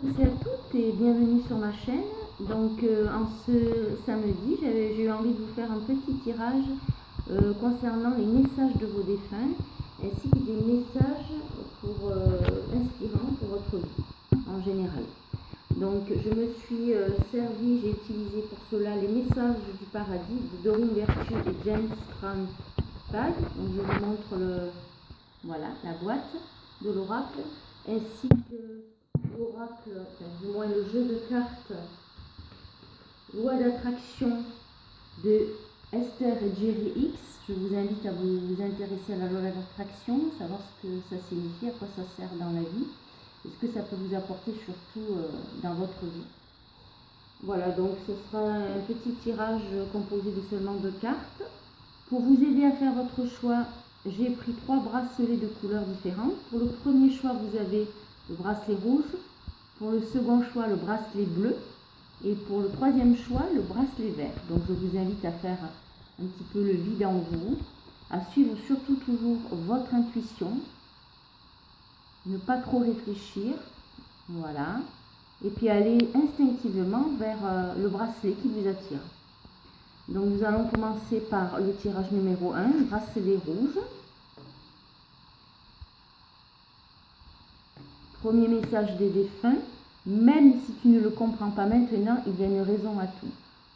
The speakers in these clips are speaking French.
tous et à toutes et bienvenue sur ma chaîne. Donc en ce samedi, j'ai eu envie de vous faire un petit tirage concernant les messages de vos défunts ainsi que des messages inspirants pour votre vie en général. Donc je me suis servi, j'ai utilisé pour cela les messages du paradis de Doreen Virtue et James Cram Pag. Donc je vous montre la boîte de l'oracle ainsi que l'oracle, du moins le jeu de cartes loi d'attraction de Esther et Jerry X. Je vous invite à vous intéresser à la loi d'attraction, savoir ce que ça signifie, à quoi ça sert dans la vie et ce que ça peut vous apporter surtout dans votre vie. Voilà, donc ce sera un petit tirage composé de seulement 2 cartes. Pour vous aider à faire votre choix, j'ai pris 3 bracelets de couleurs différentes. Pour le premier choix, vous avez le bracelet rouge. Pour le second choix, le bracelet bleu. Et pour le troisième choix, le bracelet vert. Donc je vous invite à faire un petit peu le vide en vous, à suivre surtout toujours votre intuition, ne pas trop réfléchir, voilà. Et puis aller instinctivement vers le bracelet qui vous attire. Donc nous allons commencer par le tirage numéro 1, bracelet rouge. Premier message des défunts, même si tu ne le comprends pas maintenant, il y a une raison à tout.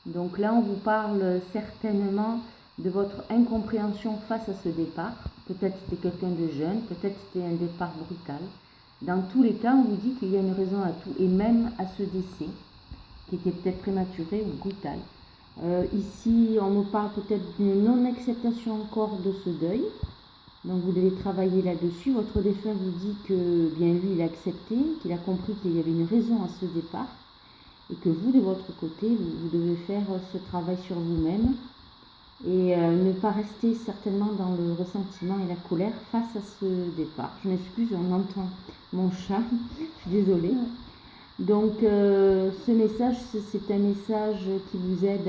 Donc là, on vous parle certainement de votre incompréhension face à ce départ. Peut-être c'était quelqu'un de jeune, peut-être c'était un départ brutal. Dans tous les cas, on vous dit qu'il y a une raison à tout, et même à ce décès, qui était peut-être prématuré ou brutal. Ici, on nous parle peut-être d'une non-acceptation encore de ce deuil. Donc vous devez travailler là-dessus. Votre défunt vous dit que bien lui, il a accepté, qu'il a compris qu'il y avait une raison à ce départ et que vous, de votre côté, vous devez faire ce travail sur vous-même et ne pas rester certainement dans le ressentiment et la colère face à ce départ. Je m'excuse, on entend mon chat, je suis désolée. Donc ce message, c'est un message qui vous aide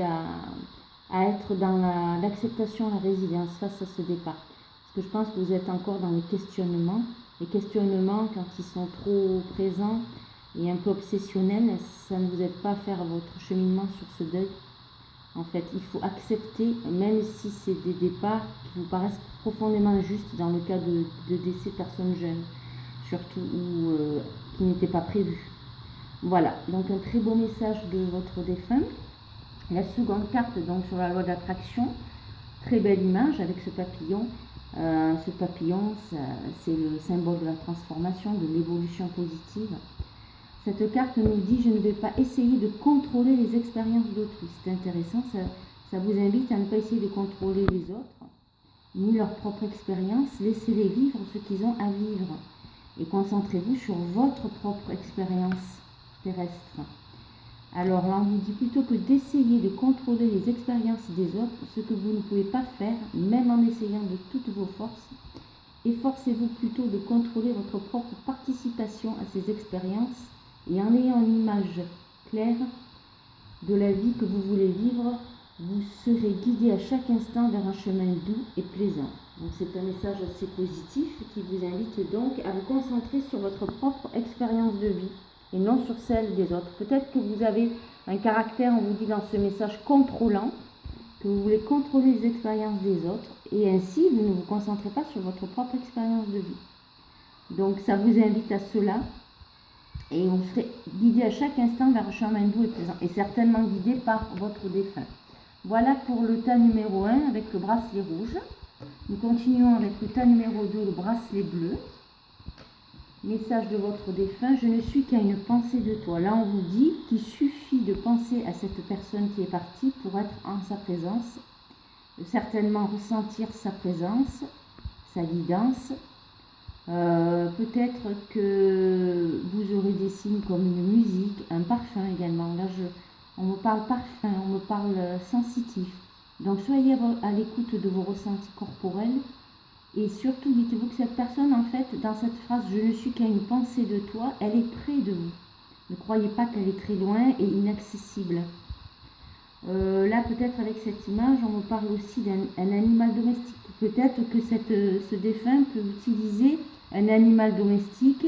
à être dans l'acceptation, la résilience face à ce départ. Parce que je pense que vous êtes encore dans les questionnements. Les questionnements, quand ils sont trop présents et un peu obsessionnels, ça ne vous aide pas à faire votre cheminement sur ce deuil. En fait, il faut accepter, même si c'est des départs qui vous paraissent profondément injustes dans le cas de décès de personnes jeunes, surtout ou qui n'étaient pas prévus. Voilà, donc un très beau message de votre défunt. La seconde carte, donc sur la loi d'attraction, très belle image avec ce papillon. Ce papillon, c'est le symbole de la transformation, de l'évolution positive. Cette carte nous dit « Je ne vais pas essayer de contrôler les expériences d'autrui ». C'est intéressant, ça vous invite à ne pas essayer de contrôler les autres, ni leur propre expérience. Laissez-les vivre ce qu'ils ont à vivre et concentrez-vous sur votre propre expérience terrestre. Alors là, on vous dit plutôt que d'essayer de contrôler les expériences des autres, ce que vous ne pouvez pas faire, même en essayant de toutes vos forces, efforcez-vous plutôt de contrôler votre propre participation à ces expériences et en ayant une image claire de la vie que vous voulez vivre, vous serez guidé à chaque instant vers un chemin doux et plaisant. Donc c'est un message assez positif qui vous invite donc à vous concentrer sur votre propre expérience de vie et non sur celle des autres. Peut-être que vous avez un caractère, on vous dit dans ce message, contrôlant, que vous voulez contrôler les expériences des autres, et ainsi vous ne vous concentrez pas sur votre propre expérience de vie. Donc ça vous invite à cela, et vous serez guidé à chaque instant vers un chemin doux et plaisant, et certainement guidé par votre défunt. Voilà pour le tas numéro 1 avec le bracelet rouge. Nous continuons avec le tas numéro 2, le bracelet bleu. Message de votre défunt, je ne suis qu'à une pensée de toi. Là, on vous dit qu'il suffit de penser à cette personne qui est partie pour être en sa présence, certainement ressentir sa présence, sa guidance. Peut-être que vous aurez des signes comme une musique, un parfum également. Là, on me parle parfum, on me parle sensitif. Donc, soyez à l'écoute de vos ressentis corporels. Et surtout, dites-vous que cette personne, en fait, dans cette phrase « Je ne suis qu'à une pensée de toi », elle est près de vous. Ne croyez pas qu'elle est très loin et inaccessible. Là, peut-être avec cette image, on me parle aussi d'un animal domestique. Peut-être que ce défunt peut utiliser un animal domestique,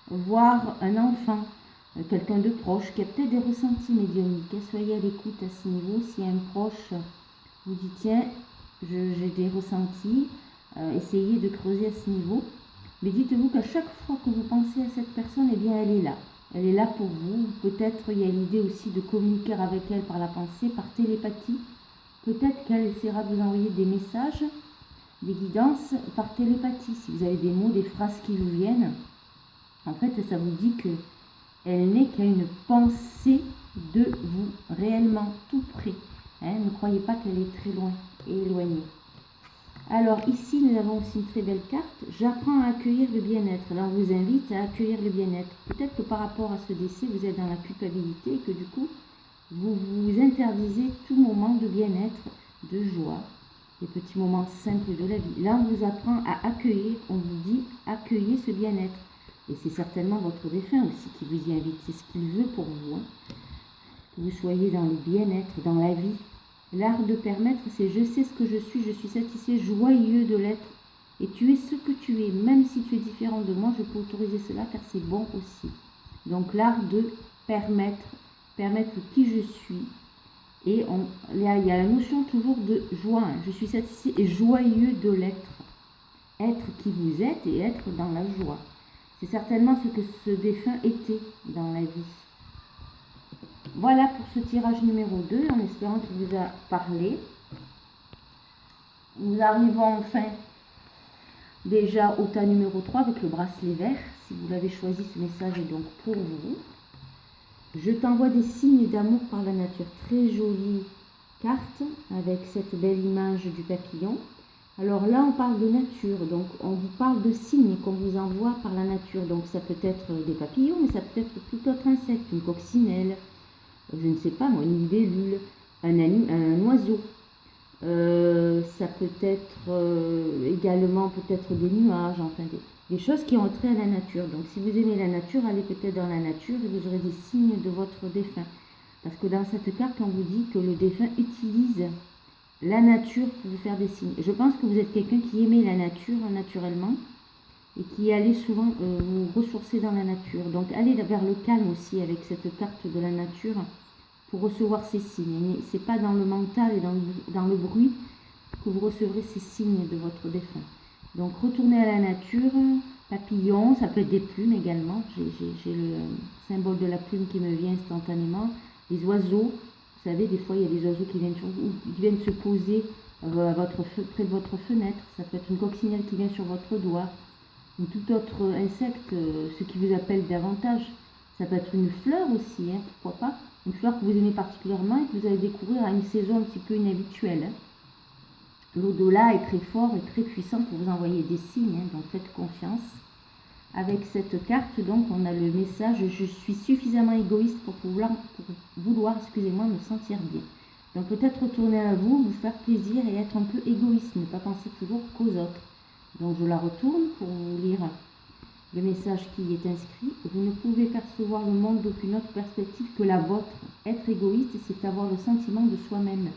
voire un enfant. quelqu'un de proche qui a peut-être des ressentis médiumniques. Soyez à l'écoute à ce niveau. Si un proche vous dit tiens, j'ai des ressentis, essayez de creuser à ce niveau. Mais dites-vous qu'à chaque fois que vous pensez à cette personne, eh bien elle est là. Elle est là pour vous. Peut-être il y a l'idée aussi de communiquer avec elle par la pensée, par télépathie. Peut-être qu'elle essaiera de vous envoyer des messages, des guidances par télépathie. Si vous avez des mots, des phrases qui vous viennent, en fait, ça vous dit que elle n'est qu'à une pensée de vous, réellement tout près. Ne croyez pas qu'elle est très loin et éloignée. Alors ici, nous avons aussi une très belle carte. J'apprends à accueillir le bien-être. Alors, on vous invite à accueillir le bien-être. Peut-être que par rapport à ce décès, vous êtes dans la culpabilité et que du coup, vous vous interdisez tout moment de bien-être, de joie, des petits moments simples de la vie. Là, on vous apprend à accueillir, on vous dit accueillez ce bien-être. Et c'est certainement votre défunt aussi qui vous y invite. C'est ce qu'il veut pour vous. Que vous soyez dans le bien-être, dans la vie. L'art de permettre, c'est je sais ce que je suis satisfait, joyeux de l'être. Et tu es ce que tu es. Même si tu es différent de moi, je peux autoriser cela car c'est bon aussi. Donc l'art de permettre qui je suis. Et il y a la notion toujours de joie. Je suis satisfait et joyeux de l'être. Être qui vous êtes et être dans la joie. C'est certainement ce que ce défunt était dans la vie. Voilà pour ce tirage numéro 2, en espérant qu'il vous a parlé. Nous arrivons enfin déjà au tas numéro 3 avec le bracelet vert. Si vous l'avez choisi, ce message est donc pour vous. Je t'envoie des signes d'amour par la nature. Très jolie carte avec cette belle image du papillon. Alors là, on parle de nature, donc on vous parle de signes qu'on vous envoie par la nature. Donc ça peut être des papillons, mais ça peut être tout autre insecte, une coccinelle, je ne sais pas moi, une libellule, un oiseau. Ça peut être également peut-être des nuages, enfin des choses qui ont trait à la nature. Donc si vous aimez la nature, allez peut-être dans la nature et vous aurez des signes de votre défunt. Parce que dans cette carte, on vous dit que le défunt utilise la nature pour vous faire des signes. Je pense que vous êtes quelqu'un qui aimait la nature naturellement et qui allait souvent vous ressourcer dans la nature. Donc allez vers le calme aussi avec cette carte de la nature pour recevoir ces signes. Ce n'est pas dans le mental et dans le bruit que vous recevrez ces signes de votre défunt. Donc retournez à la nature, papillons, ça peut être des plumes également. J'ai le symbole de la plume qui me vient instantanément. Les oiseaux, vous savez, des fois il y a des oiseaux qui viennent se poser près de votre fenêtre. Ça peut être une coccinelle qui vient sur votre doigt, ou tout autre insecte, ce qui vous appelle davantage. Ça peut être une fleur aussi, pourquoi pas. Une fleur que vous aimez particulièrement et que vous allez découvrir à une saison un petit peu inhabituelle. L'au-delà est très fort et très puissant pour vous envoyer des signes, donc faites confiance. Avec cette carte, donc, on a le message « Je suis suffisamment égoïste pour vouloir me sentir bien ». Donc peut-être retourner à vous, vous faire plaisir et être un peu égoïste, ne pas penser toujours qu'aux autres. Donc je la retourne pour vous lire le message qui y est inscrit. Vous ne pouvez percevoir le monde d'aucune autre perspective que la vôtre. Être égoïste, c'est avoir le sentiment de soi-même.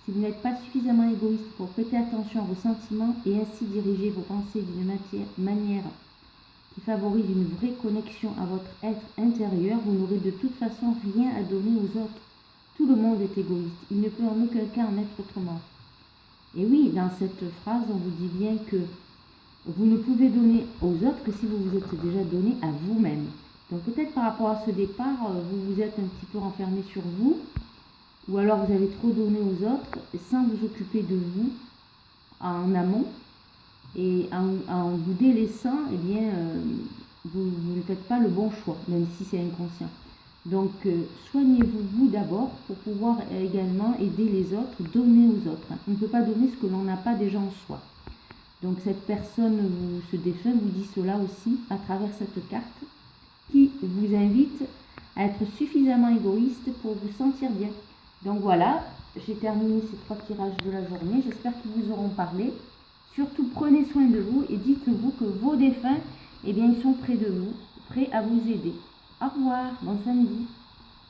Si vous n'êtes pas suffisamment égoïste pour prêter attention à vos sentiments et ainsi diriger vos pensées d'une manière qui favorise une vraie connexion à votre être intérieur, vous n'aurez de toute façon rien à donner aux autres. Tout le monde est égoïste. Il ne peut en aucun cas en être autrement. Et oui, dans cette phrase, on vous dit bien que vous ne pouvez donner aux autres que si vous vous êtes déjà donné à vous-même. Donc peut-être par rapport à ce départ, vous vous êtes un petit peu renfermé sur vous, ou alors vous avez trop donné aux autres sans vous occuper de vous en amont. Et en vous délaissant, eh bien, vous ne faites pas le bon choix, même si c'est inconscient. Donc, soignez-vous vous d'abord pour pouvoir également aider les autres, donner aux autres. On ne peut pas donner ce que l'on n'a pas déjà en soi. Donc, cette personne, ce défunt, vous dit cela aussi à travers cette carte qui vous invite à être suffisamment égoïste pour vous sentir bien. Donc voilà, j'ai terminé ces 3 tirages de la journée. J'espère qu'ils vous auront parlé. Surtout, prenez soin de vous et dites-vous que vos défunts, eh bien, ils sont près de vous, prêts à vous aider. Au revoir, bon samedi.